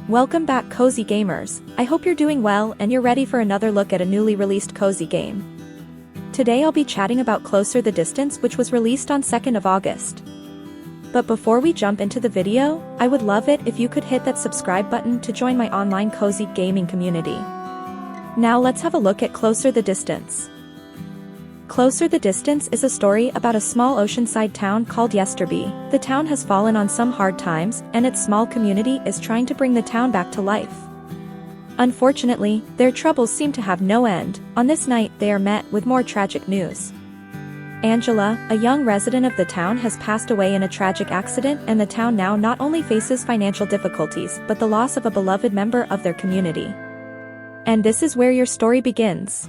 Welcome back, Cozy Gamers. I hope you're doing well and you're ready for another look at a newly released cozy game. Today I'll be chatting about Closer the Distance, which was released on 2nd of August. But before we jump into the video, I would love it if you could hit that subscribe button to join my online cozy gaming community. Now let's have a look at Closer the Distance. Closer the Distance is a story about a small oceanside town called Yesterby. The town has fallen on some hard times, and its small community is trying to bring the town back to life. Unfortunately, their troubles seem to have no end. On this night, they are met with more tragic news. Angela, a young resident of the town, has passed away in a tragic accident, and the town now not only faces financial difficulties but the loss of a beloved member of their community. And this is where your story begins.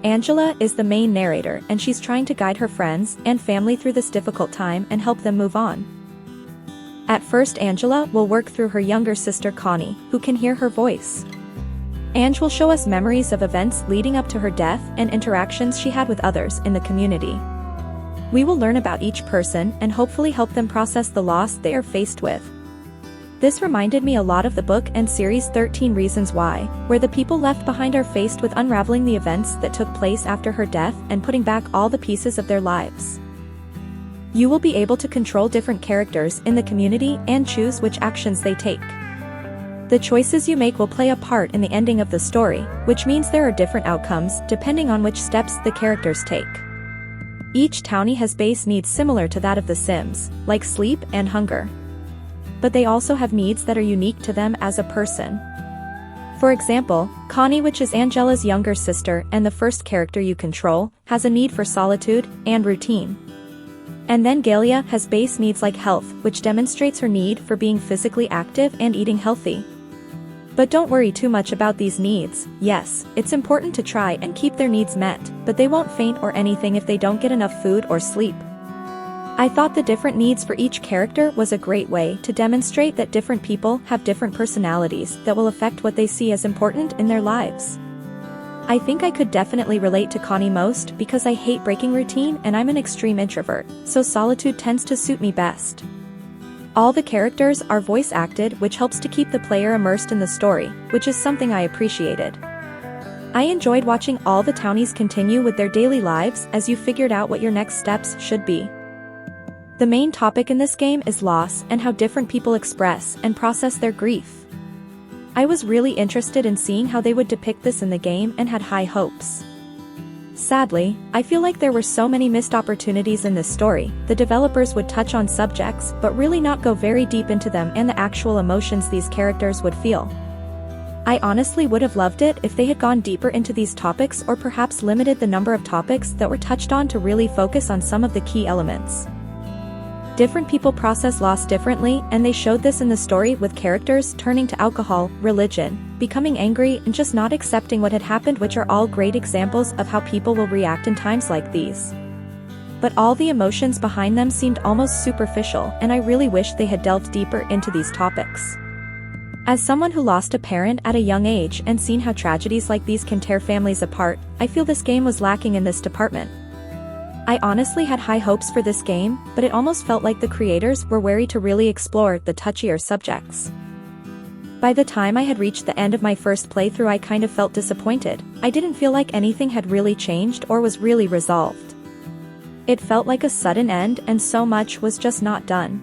Angela is the main narrator, and she's trying to guide her friends and family through this difficult time and help them move on. At first, Angela will work through her younger sister Connie, who can hear her voice. Ange will show us memories of events leading up to her death and interactions she had with others in the community. We will learn about each person and hopefully help them process the loss they are faced with. This reminded me a lot of the book and series 13 Reasons Why, where the people left behind are faced with unraveling the events that took place after her death and putting back all the pieces of their lives. You will be able to control different characters in the community and choose which actions they take. The choices you make will play a part in the ending of the story, which means there are different outcomes depending on which steps the characters take. Each townie has base needs similar to that of The Sims, like sleep and hunger. But they also have needs that are unique to them as a person. For example, Connie, which is Angela's younger sister and the first character you control, has a need for solitude and routine. And then Galia has base needs like health, which demonstrates her need for being physically active and eating healthy. But don't worry too much about these needs. Yes, it's important to try and keep their needs met, but they won't faint or anything if they don't get enough food or sleep. I thought the different needs for each character was a great way to demonstrate that different people have different personalities that will affect what they see as important in their lives. I think I could definitely relate to Connie most because I hate breaking routine and I'm an extreme introvert, so solitude tends to suit me best. All the characters are voice acted, which helps to keep the player immersed in the story, which is something I appreciated. I enjoyed watching all the townies continue with their daily lives as you figured out what your next steps should be. The main topic in this game is loss and how different people express and process their grief. I was really interested in seeing how they would depict this in the game and had high hopes. Sadly, I feel like there were so many missed opportunities in this story. The developers would touch on subjects but really not go very deep into them and the actual emotions these characters would feel. I honestly would have loved it if they had gone deeper into these topics or perhaps limited the number of topics that were touched on to really focus on some of the key elements. Different people process loss differently, and they showed this in the story with characters turning to alcohol, religion, becoming angry, and just not accepting what had happened, which are all great examples of how people will react in times like these. But all the emotions behind them seemed almost superficial, and I really wish they had delved deeper into these topics. As someone who lost a parent at a young age and seen how tragedies like these can tear families apart, I feel this game was lacking in this department. I honestly had high hopes for this game, but it almost felt like the creators were wary to really explore the touchier subjects. By the time I had reached the end of my first playthrough, I kind of felt disappointed. I didn't feel like anything had really changed or was really resolved. It felt like a sudden end and so much was just not done.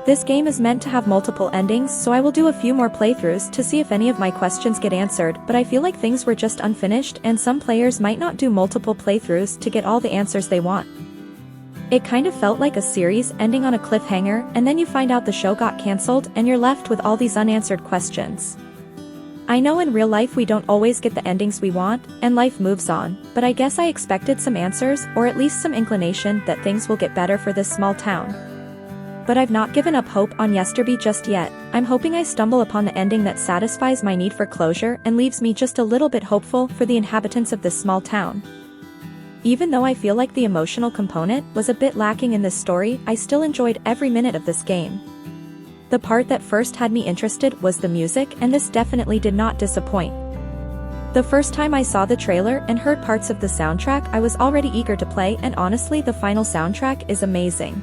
This game is meant to have multiple endings, so I will do a few more playthroughs to see if any of my questions get answered, but I feel like things were just unfinished and some players might not do multiple playthroughs to get all the answers they want. It kind of felt like a series ending on a cliffhanger, and then you find out the show got cancelled and you're left with all these unanswered questions. I know in real life we don't always get the endings we want, and life moves on, but I guess I expected some answers, or at least some inclination that things will get better for this small town. But I've not given up hope on Yesterby just yet. I'm hoping I stumble upon the ending that satisfies my need for closure and leaves me just a little bit hopeful for the inhabitants of this small town. Even though I feel like the emotional component was a bit lacking in this story, I still enjoyed every minute of this game. The part that first had me interested was the music, and this definitely did not disappoint. The first time I saw the trailer and heard parts of the soundtrack, I was already eager to play, and honestly the final soundtrack is amazing.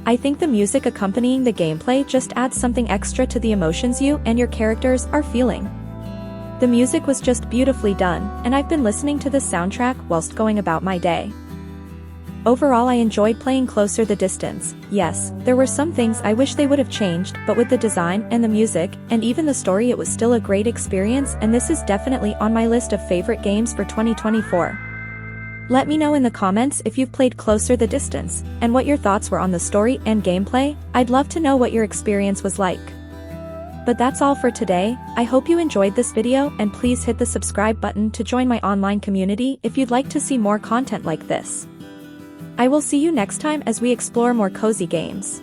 I think the music accompanying the gameplay just adds something extra to the emotions you and your characters are feeling. The music was just beautifully done, and I've been listening to this soundtrack whilst going about my day. Overall, I enjoyed playing Closer the Distance. Yes, there were some things I wish they would have changed, but with the design and the music, and even the story, it was still a great experience, and this is definitely on my list of favorite games for 2024. Let me know in the comments if you've played Closer the Distance, and what your thoughts were on the story and gameplay. I'd love to know what your experience was like. But that's all for today. I hope you enjoyed this video, and please hit the subscribe button to join my online community if you'd like to see more content like this. I will see you next time as we explore more cozy games.